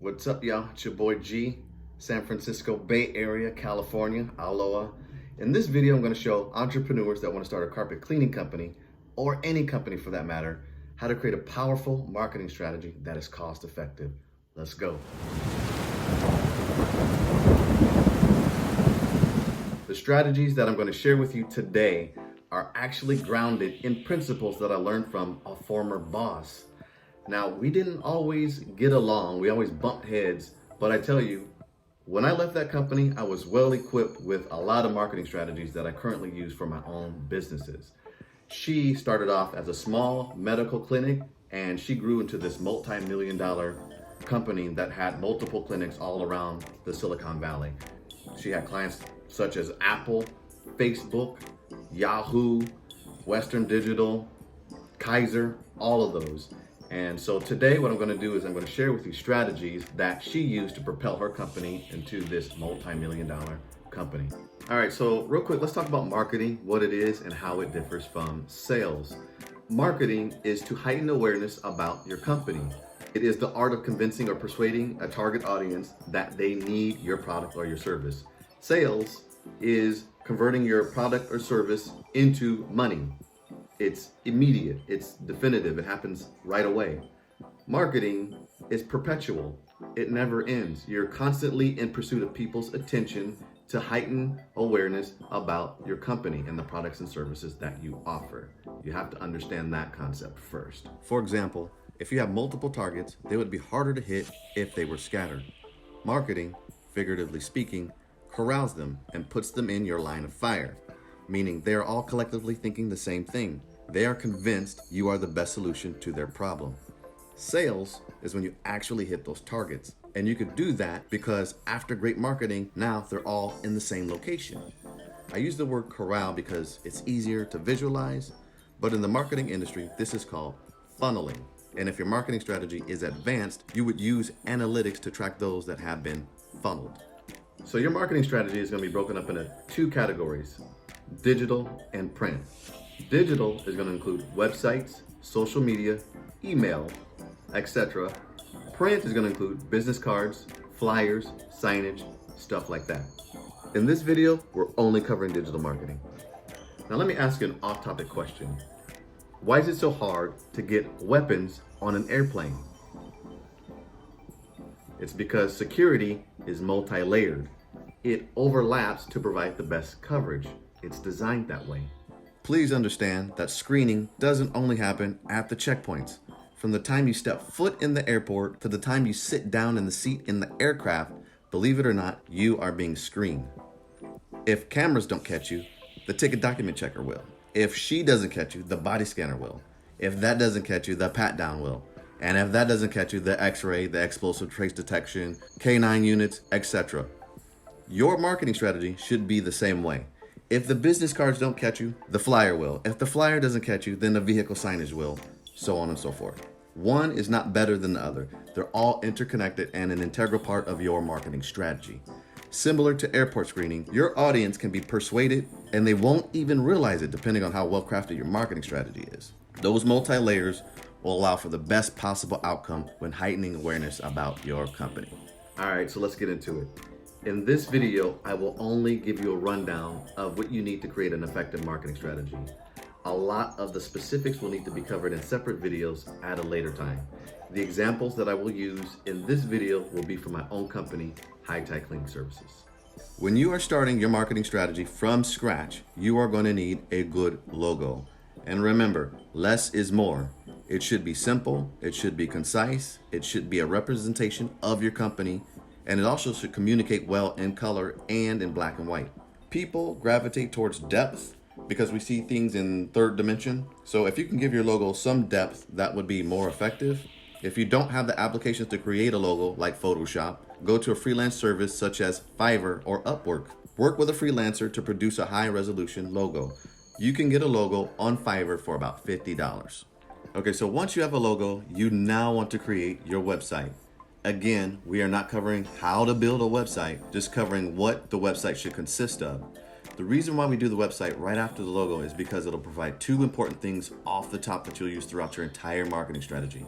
What's up, y'all? It's your boy G, San Francisco Bay Area, California, Aloha. In this video, I'm going to show entrepreneurs that want to start a carpet cleaning company, or any company for that matter, how to create a powerful marketing strategy that is cost effective. Let's go. The strategies that I'm going to share with you today are actually grounded in principles that I learned from a former boss. Now, we didn't always get along, we always bumped heads, but I tell you, when I left that company, I was well equipped with a lot of marketing strategies that I currently use for my own businesses. She started off as a small medical clinic, and she grew into this multi-million-dollar company that had multiple clinics all around the Silicon Valley. She had clients such as Apple, Facebook, Yahoo, Western Digital, Kaiser, all of those. And so today what I'm going to do is I'm going to share with you strategies that she used to propel her company into this multi-million-dollar company. All right, so real quick, let's talk about marketing, what it is and how it differs from sales. Marketing is to heighten awareness about your company. It is the art of convincing or persuading a target audience that they need your product or your service. Sales is converting your product or service into money. It's immediate, it's definitive, it happens right away. Marketing is perpetual, it never ends. You're constantly in pursuit of people's attention to heighten awareness about your company and the products and services that you offer. You have to understand that concept first. For example, if you have multiple targets, they would be harder to hit if they were scattered. Marketing, figuratively speaking, corrals them and puts them in your line of fire, meaning they are all collectively thinking the same thing. They are convinced you are the best solution to their problem. Sales is when you actually hit those targets. And you could do that because after great marketing, now they're all in the same location. I use the word corral because it's easier to visualize, but in the marketing industry, this is called funneling. And if your marketing strategy is advanced, you would use analytics to track those that have been funneled. So your marketing strategy is going to be broken up into two categories: digital and print. Digital is going to include websites, social media, email, etc. Print is going to include business cards, flyers, signage, stuff like that. In this video, we're only covering digital marketing. Now let me ask you an off-topic question. Why is it so hard to get weapons on an airplane? It's because security is multi-layered. It overlaps to provide the best coverage. It's designed that way. Please understand that screening doesn't only happen at the checkpoints. From the time you step foot in the airport to the time you sit down in the seat in the aircraft, believe it or not, you are being screened. If cameras don't catch you, the ticket document checker will. If she doesn't catch you, the body scanner will. If that doesn't catch you, the pat down will. And if that doesn't catch you, the x-ray, the explosive trace detection, K9 units, etc. Your marketing strategy should be the same way. If the business cards don't catch you, the flyer will. If the flyer doesn't catch you, then the vehicle signage will, so on and so forth. One is not better than the other. They're all interconnected and an integral part of your marketing strategy. Similar to airport screening, your audience can be persuaded and they won't even realize it depending on how well crafted your marketing strategy is. Those multi-layers will allow for the best possible outcome when heightening awareness about your company. All right, so let's get into it. In this video, I will only give you a rundown of what you need to create an effective marketing strategy. A lot of the specifics will need to be covered in separate videos at a later time. The examples that I will use in this video will be for my own company, High Tide Cleaning Services. When you are starting your marketing strategy from scratch, you are going to need a good logo. And remember, less is more. It should be simple, it should be concise, it should be a representation of your company, and it also should communicate well in color and in black and white. People gravitate towards depth because we see things in third dimension. So if you can give your logo some depth, that would be more effective. If you don't have the applications to create a logo like Photoshop, go to a freelance service such as Fiverr or Upwork. Work with a freelancer to produce a high resolution logo. You can get a logo on Fiverr for about $50. Okay, so once you have a logo, you now want to create your website. Again, we are not covering how to build a website, just covering what the website should consist of. The reason why we do the website right after the logo is because it'll provide two important things off the top that you'll use throughout your entire marketing strategy: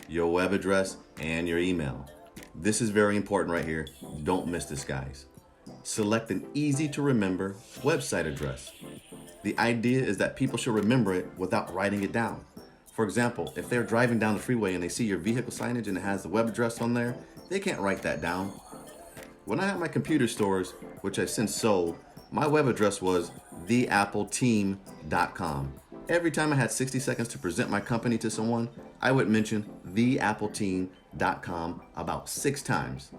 your web address and your email. This is very important right here. Don't miss this, guys. Select an easy to remember website address. The idea is that people should remember it without writing it down. For example, if they're driving down the freeway and they see your vehicle signage and it has the web address on there, they can't write that down. When I had my computer stores, which I've since sold, my web address was theappleteam.com. Every time I had 60 seconds to present my company to someone, I would mention theappleteam.com about 6 times.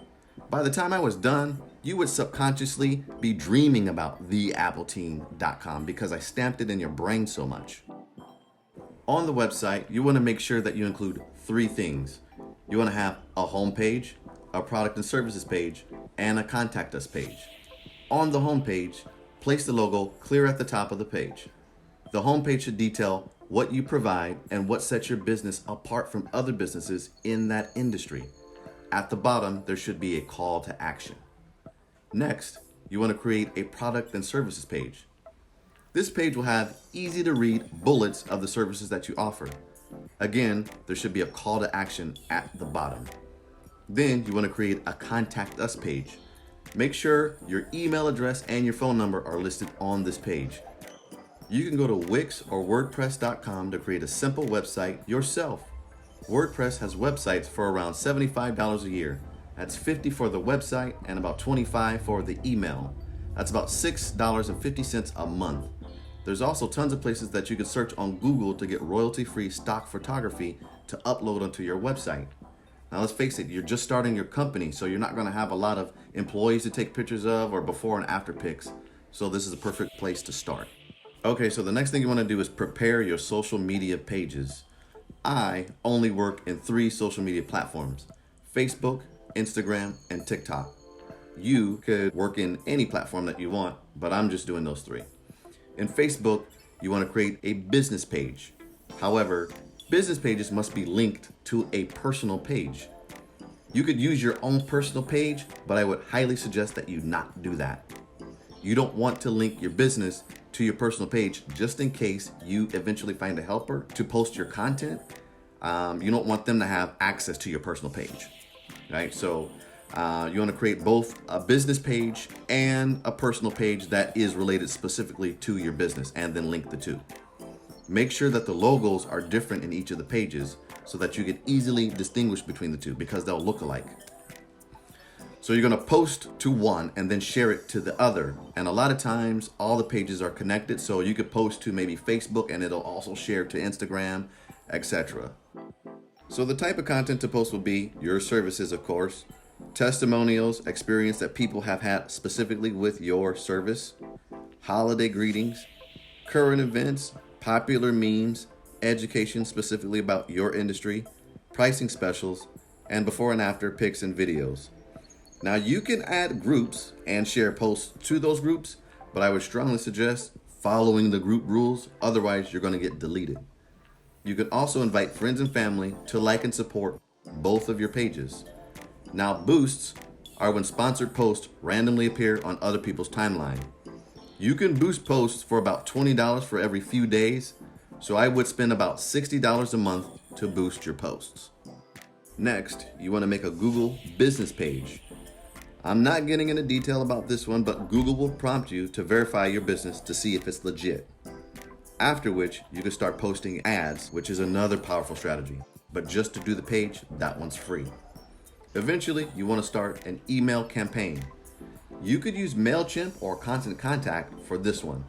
By the time I was done, you would subconsciously be dreaming about theappleteam.com because I stamped it in your brain so much. On the website, you want to make sure that you include 3 things. You want to have a home page, a product and services page, and a contact us page. On the home page, place the logo clear at the top of the page. The home page should detail what you provide and what sets your business apart from other businesses in that industry. At the bottom, there should be a call to action. Next, you want to create a product and services page. This page will have easy to read bullets of the services that you offer. Again, there should be a call to action at the bottom. Then you want to create a contact us page. Make sure your email address and your phone number are listed on this page. You can go to Wix or WordPress.com to create a simple website yourself. WordPress has websites for around $75 a year. That's $50 for the website and about $25 for the email. That's about $6.50 a month. There's also tons of places that you can search on Google to get royalty-free stock photography to upload onto your website. Now let's face it, you're just starting your company, so you're not going to have a lot of employees to take pictures of or before and after pics. So this is a perfect place to start. Okay, so the next thing you want to do is prepare your social media pages. I only work in 3 social media platforms: Facebook, Instagram, and TikTok. You could work in any platform that you want, but I'm just doing those 3. In Facebook, you want to create a business page. However, business pages must be linked to a personal page. You could use your own personal page, but I would highly suggest that you not do that. You don't want to link your business to your personal page just in case you eventually find a helper to post your content. You don't want them to have access to your personal page, right? So you want to create both a business page and a personal page that is related specifically to your business, and then link the 2. Make sure that the logos are different in each of the pages so that you can easily distinguish between the 2 because they'll look alike. So you're going to post to one and then share it to the other. And a lot of times all the pages are connected, so you could post to maybe Facebook and it'll also share to Instagram, etc. So the type of content to post will be your services, of course, testimonials, experience that people have had specifically with your service, holiday greetings, current events, popular memes, education specifically about your industry, pricing specials, and before and after pics and videos. Now you can add groups and share posts to those groups, but I would strongly suggest following the group rules, otherwise you're going to get deleted. You can also invite friends and family to like and support both of your pages. Now boosts are when sponsored posts randomly appear on other people's timeline. You can boost posts for about $20 for every few days, so I would spend about $60 a month to boost your posts. Next, you want to make a Google business page. I'm not getting into detail about this one, but Google will prompt you to verify your business to see if it's legit. After which, you can start posting ads, which is another powerful strategy. But just to do the page, that one's free. Eventually, you want to start an email campaign. You could use MailChimp or Constant Contact for this one.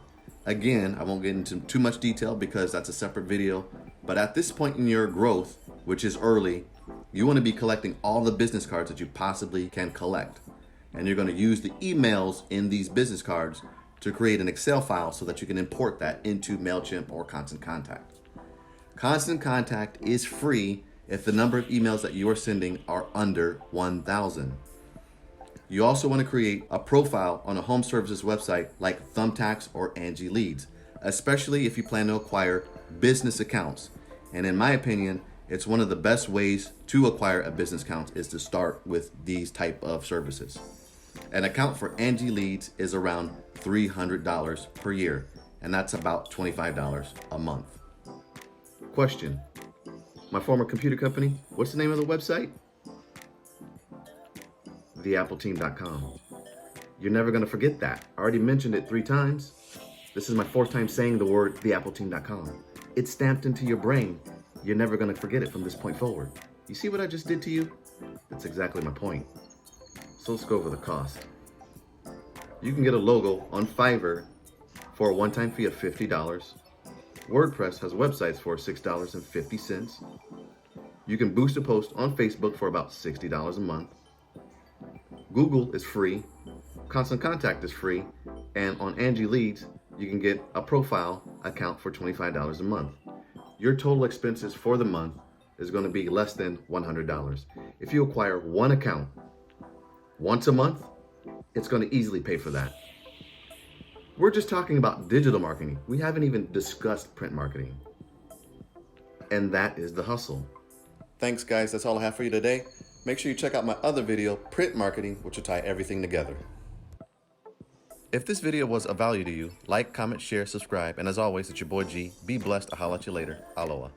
Again, I won't get into too much detail because that's a separate video, but at this point in your growth, which is early, you want to be collecting all the business cards that you possibly can collect. And you're going to use the emails in these business cards to create an Excel file so that you can import that into MailChimp or Constant Contact. Constant Contact is free if the number of emails that you are sending are under 1,000. You also want to create a profile on a home services website like Thumbtacks or Angie Leads, especially if you plan to acquire business accounts. And in my opinion, it's one of the best ways to acquire a business account is to start with these type of services. An account for Angie Leads is around $300 per year, and that's about $25 a month. Question: my former computer company, what's the name of the website? theappleteam.com. You're never going to forget that. I already mentioned it 3 times. This is my 4th time saying the word theappleteam.com. It's stamped into your brain. You're never going to forget it from this point forward. You see what I just did to you? That's exactly my point. So let's go over the cost. You can get a logo on Fiverr for a one-time fee of $50. WordPress has websites for $6.50. You can boost a post on Facebook for about $60 a month. Google is free. Constant Contact is free. And on Angie Leads, you can get a profile account for $25 a month. Your total expenses for the month is going to be less than $100. If you acquire one account once a month, it's going to easily pay for that. We're just talking about digital marketing. We haven't even discussed print marketing. And that is the hustle. Thanks, guys. That's all I have for you today. Make sure you check out my other video, Print Marketing, which will tie everything together. If this video was of value to you, like, comment, share, subscribe, and as always, it's your boy G. Be blessed. I'll holler at you later. Aloha.